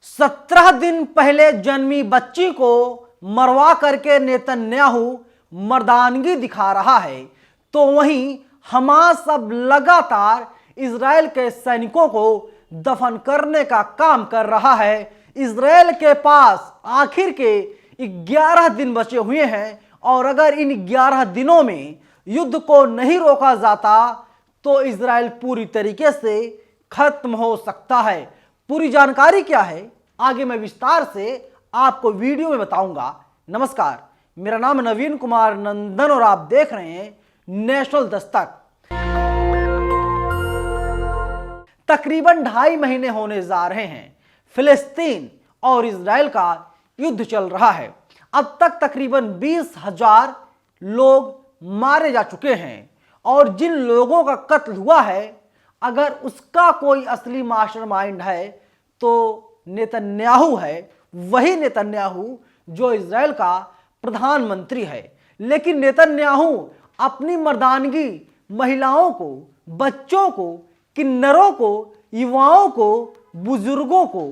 17 दिन पहले जन्मी बच्ची को मरवा करके नेतन्याहू मर्दानगी दिखा रहा है, तो वहीं हमास अब लगातार इजराइल के सैनिकों को दफन करने का काम कर रहा है। इजराइल के पास आखिर के 11 दिन बचे हुए हैं और अगर इन 11 दिनों में युद्ध को नहीं रोका जाता तो इजराइल पूरी तरीके से खत्म हो सकता है। पूरी जानकारी क्या है आगे मैं विस्तार से आपको वीडियो में बताऊंगा। नमस्कार, मेरा नाम नवीन कुमार नंदन और आप देख रहे हैं नेशनल दस्तक। तकरीबन 2.5 महीने होने जा रहे हैं फिलिस्तीन और इजराइल का युद्ध चल रहा है। अब तक तकरीबन 20,000 लोग मारे जा चुके हैं और जिन लोगों का कत्ल हुआ है अगर उसका कोई असली मास्टरमाइंड है तो नेतन्याहू है। वही नेतन्याहू जो इजराइल का प्रधानमंत्री है। लेकिन नेतन्याहू अपनी मर्दानगी महिलाओं को, बच्चों को, किन्नरों को, युवाओं को, बुजुर्गों को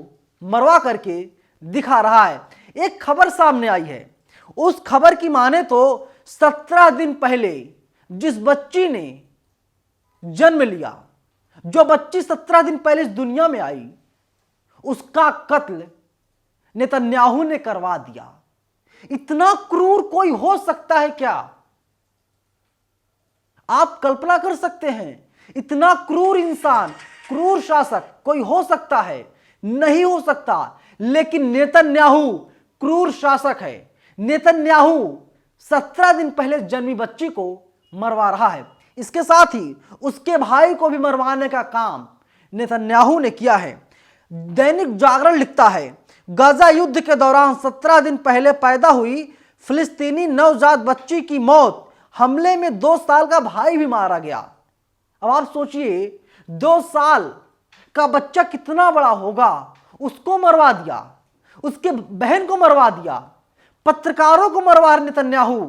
मरवा करके दिखा रहा है। एक खबर सामने आई है, उस खबर की माने तो 17 दिन पहले जिस बच्ची ने जन्म लिया, जो बच्ची 17 दिन पहले इस दुनिया में आई, उसका कत्ल नेतन्याहू ने करवा दिया। इतना क्रूर कोई हो सकता है क्या? आप कल्पना कर सकते हैं इतना क्रूर इंसान, क्रूर शासक कोई हो सकता है? नहीं हो सकता। लेकिन नेतन्याहू क्रूर शासक है। नेतन्याहू 17 दिन पहले जन्मी बच्ची को मरवा रहा है। इसके साथ ही उसके भाई को भी मरवाने का काम नेतन्याहू ने किया है। दैनिक जागरण लिखता है, गाजा युद्ध के दौरान 17 दिन पहले पैदा हुई फिलिस्तीनी नवजात बच्ची की मौत, हमले में 2 साल का भाई भी मारा गया। अब आप सोचिए 2 साल का बच्चा कितना बड़ा होगा, उसको मरवा दिया, उसके बहन को मरवा दिया, पत्रकारों को मरवा नेतन्याहू।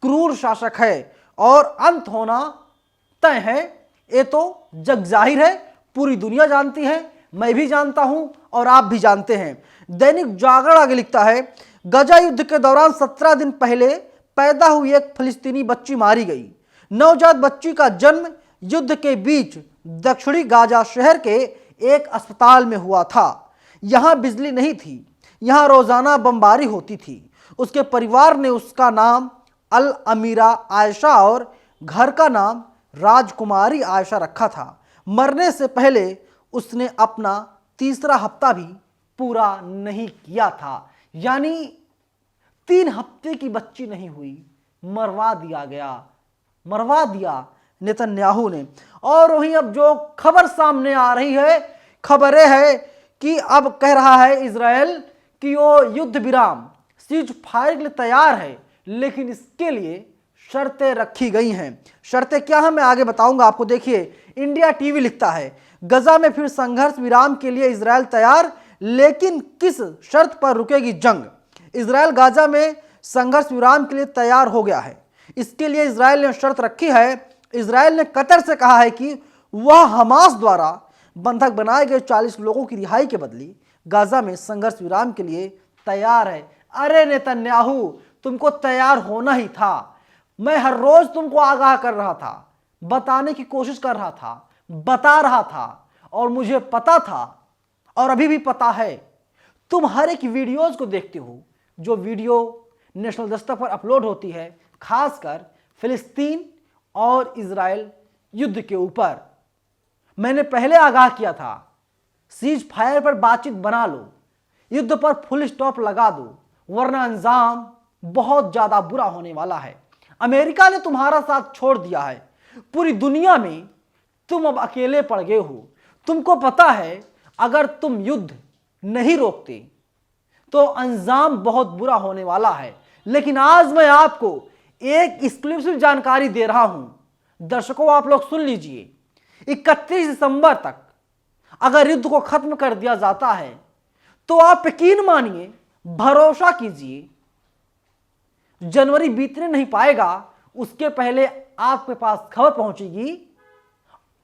क्रूर शासक है और अंत होना तय है। ये तो जग जाहिर है, पूरी दुनिया जानती है, मैं भी जानता हूं और आप भी जानते हैं। दैनिक जागरण आगे लिखता है, गाजा युद्ध के दौरान 17 दिन पहले पैदा हुई एक फिलिस्तीनी बच्ची मारी गई। नवजात बच्ची का जन्म युद्ध के बीच दक्षिणी गाजा शहर के एक अस्पताल में हुआ था। यहां बिजली नहीं थी, यहां रोजाना बमबारी होती थी। उसके परिवार ने उसका नाम अल अमीरा आयशा और घर का नाम राजकुमारी आयशा रखा था। मरने से पहले उसने अपना 3रा हफ्ता भी पूरा नहीं किया था, यानी 3 हफ्ते की बच्ची नहीं हुई, मरवा दिया गया, मरवा दिया नेतन्याहू ने। और वहीं अब जो खबर सामने आ रही है, खबरें है कि अब कह रहा है इजराइल कि वो युद्ध विराम, सीज फायर के लिए तैयार है, लेकिन इसके लिए शर्तें रखी गई हैं। शर्तें क्या हैं मैं आगे बताऊंगा आपको। देखिए, इंडिया टीवी लिखता है, गजा में फिर संघर्ष विराम के लिए इजराइल तैयार, लेकिन किस शर्त पर रुकेगी जंग? इजराइल गाजा में संघर्ष विराम के लिए तैयार हो गया है। इसके लिए इजराइल ने शर्त रखी है। इजराइल ने कतर से कहा है कि वह हमास द्वारा बंधक बनाए गए 40 लोगों की रिहाई के बदले गाजा में संघर्ष विराम के लिए तैयार है। अरे नेतन्याहू, तुमको तैयार होना ही था। मैं हर रोज तुमको आगाह कर रहा था, बताने की कोशिश कर रहा था, बता रहा था, और मुझे पता था और अभी भी पता है। तुम हर एक वीडियोज को देखते हो जो वीडियो नेशनल दस्तक पर अपलोड होती है, खासकर फिलिस्तीन और इजराइल युद्ध के ऊपर। मैंने पहले आगाह किया था, सीज फायर पर बातचीत बना लो, युद्ध पर फुल स्टॉप लगा दो, वरना अंजाम बहुत ज्यादा बुरा होने वाला है। अमेरिका ने तुम्हारा साथ छोड़ दिया है। पूरी दुनिया में तुम अब अकेले पड़ गए हो। तुमको पता है अगर तुम युद्ध नहीं रोकते तो अंजाम बहुत बुरा होने वाला है। लेकिन आज मैं आपको एक एक्सक्लूसिव जानकारी दे रहा हूं। दर्शकों, आप लोग सुन लीजिए। 31 दिसंबर तक अगर युद्ध को खत्म कर दिया जाता है तो आप यकीन मानिए, भरोसा कीजिए, जनवरी बीतने नहीं पाएगा उसके पहले आपके पास खबर पहुंचेगी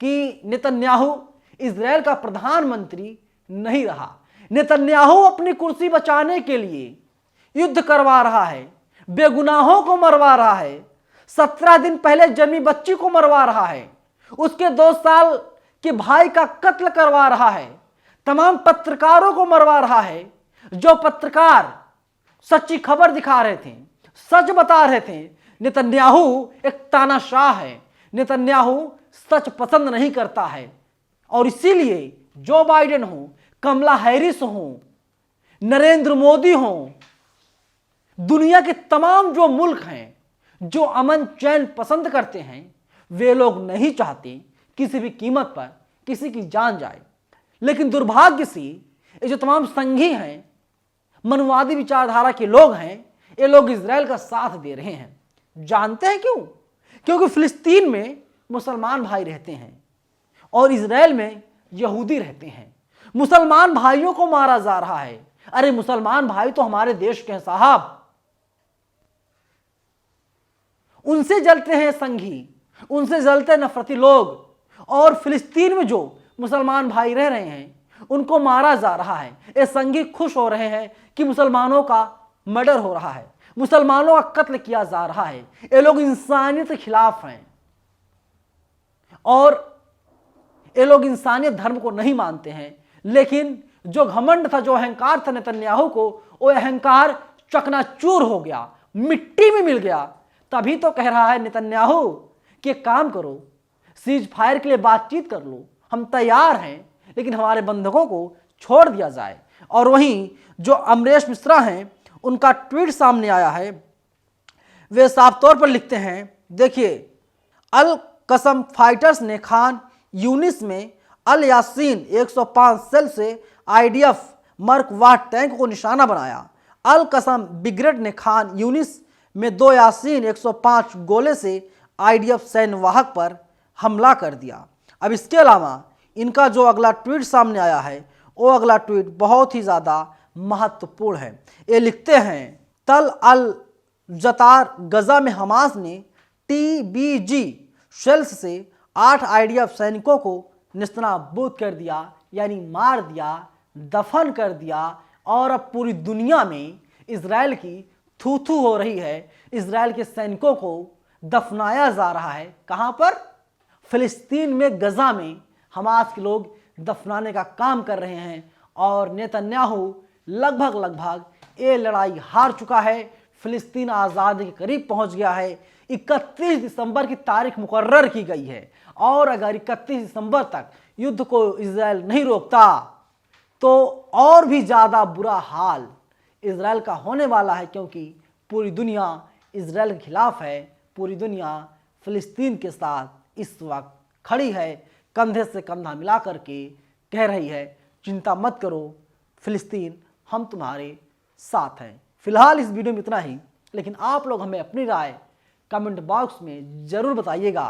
कि नेतन्याहू इजराइल का प्रधानमंत्री नहीं रहा। नेतन्याहू अपनी कुर्सी बचाने के लिए युद्ध करवा रहा है, बेगुनाहों को मरवा रहा है, 17 दिन पहले जन्मी बच्ची को मरवा रहा है, उसके 2 साल के भाई का कत्ल करवा रहा है, तमाम पत्रकारों को मरवा रहा है। जो पत्रकार सच्ची खबर दिखा रहे थे, सच बता रहे थे, नेतन्याहू एक तानाशाह है, नेतन्याहू सच पसंद नहीं करता है। और इसीलिए जो बाइडेन हो, कमला हैरिस हो, नरेंद्र मोदी हो, दुनिया के तमाम जो मुल्क हैं जो अमन चैन पसंद करते हैं, वे लोग नहीं चाहते किसी भी कीमत पर किसी की जान जाए। लेकिन दुर्भाग्य से ये जो तमाम संघी हैं, मनवादी विचारधारा के लोग हैं, ये लोग इजराइल का साथ दे रहे हैं। जानते हैं क्यों? क्योंकि फिलिस्तीन में मुसलमान भाई रहते हैं और इजराइल में यहूदी रहते हैं। मुसलमान भाइयों को मारा जा रहा है। अरे मुसलमान भाई तो हमारे देश के हैं साहब, उनसे जलते हैं संघी, उनसे जलते नफरती लोग। और फिलिस्तीन में जो मुसलमान भाई रह रहे हैं उनको मारा जा रहा है। ये संघी खुश हो रहे हैं कि मुसलमानों का मर्डर हो रहा है, मुसलमानों का कत्ल किया जा रहा है। ये लोग इंसानियत के खिलाफ हैं और ये लोग इंसानियत धर्म को नहीं मानते हैं। लेकिन जो घमंड था, जो अहंकार था नेतन्याहू को, वो अहंकार चकनाचूर हो गया, मिट्टी में मिल गया। तभी तो कह रहा है नेतन्याहू कि एक काम करो, सीज फायर के लिए बातचीत कर लो, हम तैयार हैं, लेकिन हमारे बंधकों को छोड़ दिया जाए। और वहीं जो अमरीश मिश्रा हैं, उनका ट्वीट सामने आया है। वे साफ तौर पर लिखते हैं, देखिए, अल कसम फाइटर्स ने खान यूनिस में अल यासीन 105 सेल से IDF मर्क वाह टैंक को निशाना बनाया। अल कसम ब्रिगेड ने खान यूनिस में 2 यासीन 105 गोले से IDF सैन्य वाहक पर हमला कर दिया। अब इसके अलावा इनका जो अगला ट्वीट सामने आया है, वो अगला ट्वीट बहुत ही ज़्यादा महत्वपूर्ण है। ये लिखते हैं, तल अल जतार गजा में हमास ने TBG शेल्स से 8 IDF सैनिकों को निस्तनाबूद कर दिया, यानी मार दिया, दफन कर दिया। और अब पूरी दुनिया में इजराइल की थू थू हो रही है। इजराइल के सैनिकों को दफनाया जा रहा है। कहाँ पर? फिलिस्तीन में, गजा में हमास के लोग दफनाने का काम कर रहे हैं। और नेतन्याहू लगभग ये लड़ाई हार चुका है। फिलिस्तीन आज़ादी के करीब पहुंच गया है। 31 दिसंबर की तारीख मुकर्रर की गई है और अगर 31 दिसंबर तक युद्ध को इजराइल नहीं रोकता तो और भी ज़्यादा बुरा हाल इजराइल का होने वाला है, क्योंकि पूरी दुनिया इजराइल के खिलाफ है। पूरी दुनिया फिलिस्तीन के साथ इस वक्त खड़ी है, कंधे से कंधा मिला करके कह रही है, चिंता मत करो फिलिस्तीन, हम तुम्हारे साथ हैं। फिलहाल इस वीडियो में इतना ही, लेकिन आप लोग हमें अपनी राय कमेंट बॉक्स में ज़रूर बताइएगा।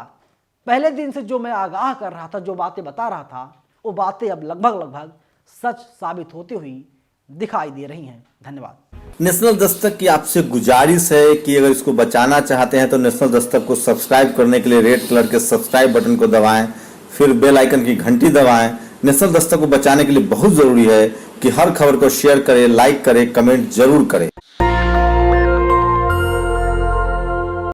पहले दिन से जो मैं आगाह कर रहा था, जो बातें बता रहा था, वो बातें अब लगभग सच साबित होती हुई दिखाई दे रही हैं। धन्यवाद। नेशनल दस्तक की आपसे गुजारिश है कि अगर इसको बचाना चाहते हैं तो नेशनल दस्तक को सब्सक्राइब करने के लिए रेड कलर के सब्सक्राइब बटन को दबाएं, फिर बेल आइकन की घंटी दबाएं। नेशनल दस्तक को बचाने के लिए बहुत जरूरी है कि हर खबर को शेयर करें, लाइक करें, कमेंट जरूर करें।